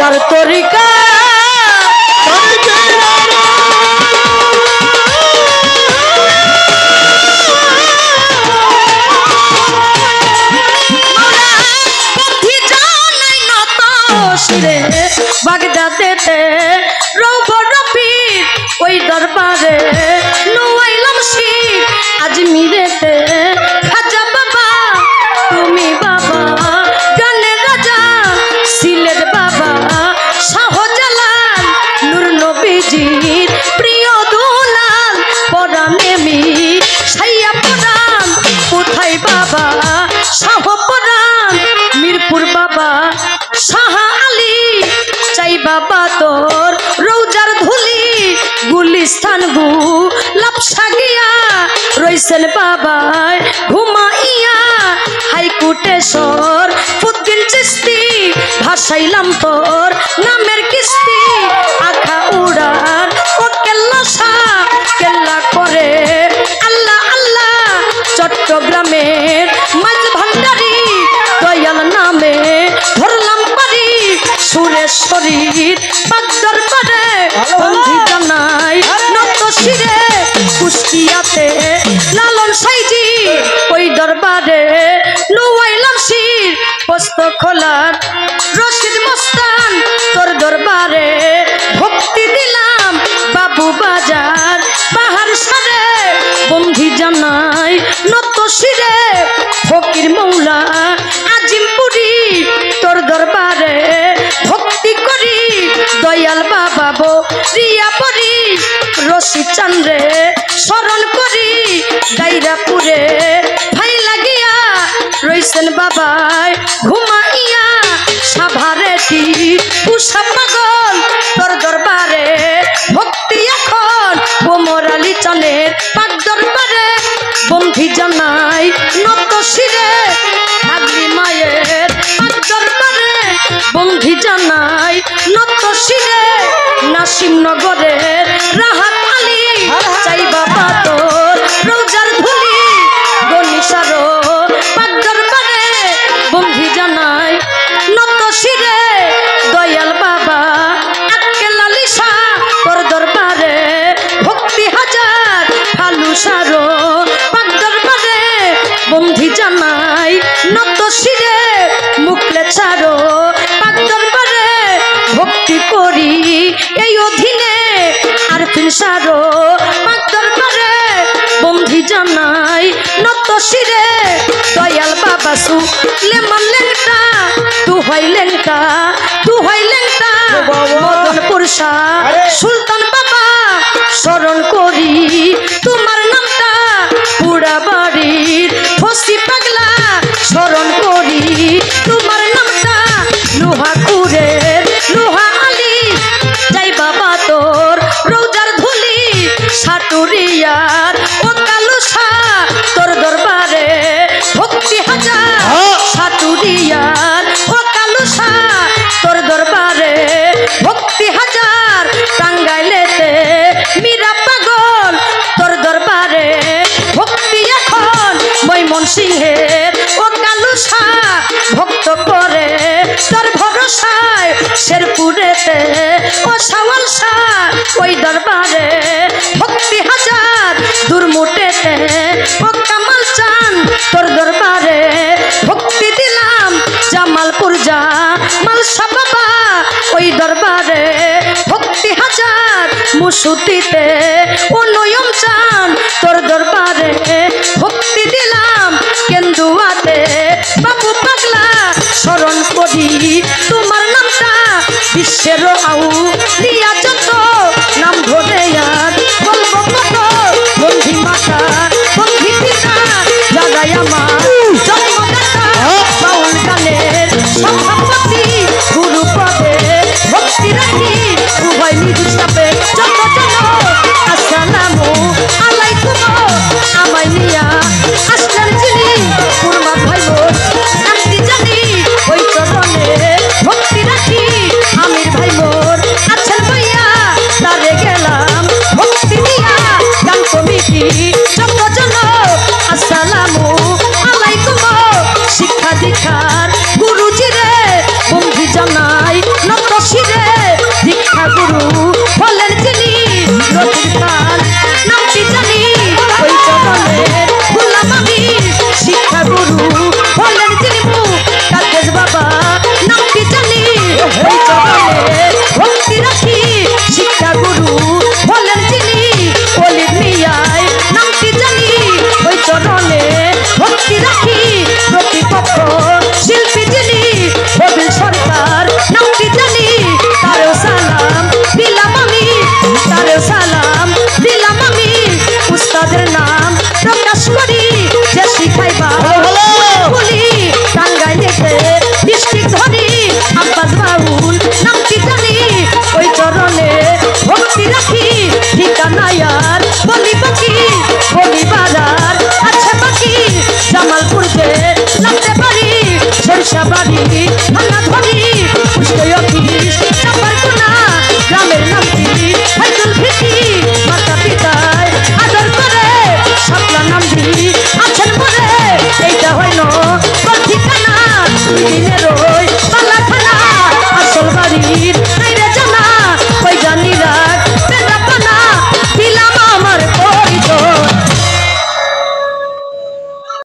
যার তরিকা বাগদাদেতে রৌবরবি ওই দরবারে নুয়াইলাম শিখ আজমিরেতে খাজা বাবা তুমি বাবা গানের রাজা সিলেট বাবা শাহজালাল নূর নবীজির প্রিয় দুলাল পরাণে মি সাইয়া পরাণ কোথায় বাবা শাহ পরাণ মিরপুর বাবা শাহ আলী চাই বাবা তোর রৌজার ধুলি গুলিস্তান লাপসা গিয়া রইছেন বাবায় ঘুমাইয়া হাইকুটেশ্বর ফুদ্দিন চিস্তি ভাসাইলাম তোর নামের কিস্তি আখা উড়ার ও কেল্লা শাহ কেল্লা করে আল্লাহ আল্লাহ চট্টগ্রামের মাঝ ভান্ডারি দয়াল নামে ধরলাম পারি সুরেশ্বরীর পাকদর পারে বন্ধি জানাই নত শিরে কুষ্টিয়াতে লালন সাইজি ওই দরবারে নুয়াইলাম শির পোস্ত খোলার রশিদ মস্তান তোর দরবারে ভক্তি দিলাম বাবু বাজার পাহাড় সারে বন্ধি জানাই নত শিরে ফকির মৌলা আজিমপুরি তোর দরবারে ভক্তি করি দয়াল বাবা বো রিয়া পরি রশি চান্দ্রে স্মরণ করি দাইরাপুরে ভাই লাগিয়া রইছেন বাবাই ঘুমাইয়া সাভারে উষা পাগল তোর দরবারে ভক্তি এখন কোমর আলী চানের পাক দরবারে বন্ধি জানাই নত শিরে আগলি মায়ের পাক দরবারে বন্ধি জানাই নত শিরে নাসিমনগরের রাহাত আলী চাই বাবা তোর রোজার ধুলি গনিসারো পাক দরবারে বন্ধি জানাই নত শিরে দয়াল বাবা আক্কেল আলী শাহ তোর দরবারে ভক্তি হাজার ফালুসারো পাক দরবারে বন্ধি জানাই নত শিরে মুখলে ছাড়ো পাক দরবারে ভক্তি করি এই অধীনে আর ফিনসারো পাক দরবারে বন্ধি জানাই নত শিরে দয়াল বাবা সু লেমন লেংটা তু হয় লেংটা মদনপুর শাহ সুলতান বাবা স্মরণ করি তোমার নামটা পুরা বাড়ির ফসি পাগলা স্মরণ করি তোমার নামটা লোহা কুরের লোহা আলী যাই বাবা তোর রৌজার ধুলি সাটুরিয়ার ও কালু শাহ তোর দরবারে ভক্তি হাজার সাটুরিয়ার ও কালু শাহ তোর দরবারে ভক্তি হাজার টাঙ্গাইলেতে মীরা পাগল তোর দরবারে ভক্তি এখন ময়মনসিংহের ও কালু শাহ ভক্ত করে তোর ভরসায় শেরপুরেতে ও সাওয়াল শাহ ওই দরবারে ভক্তি হাজার দুর্মুটেতে ও কামাল চান তোর দরবারে ভক্তি দিলাম জামালপুর যা মালসা বাবা ওই দরবারে ভক্তি হাজার মুসুতিতে ও নয়ম চান তোর দরবারে ভক্তি দিলাম কেন্দুয়াতে বাবু পাগলা স্মরণ করি তোমার নামটা বিশ্বের আউ দিয়া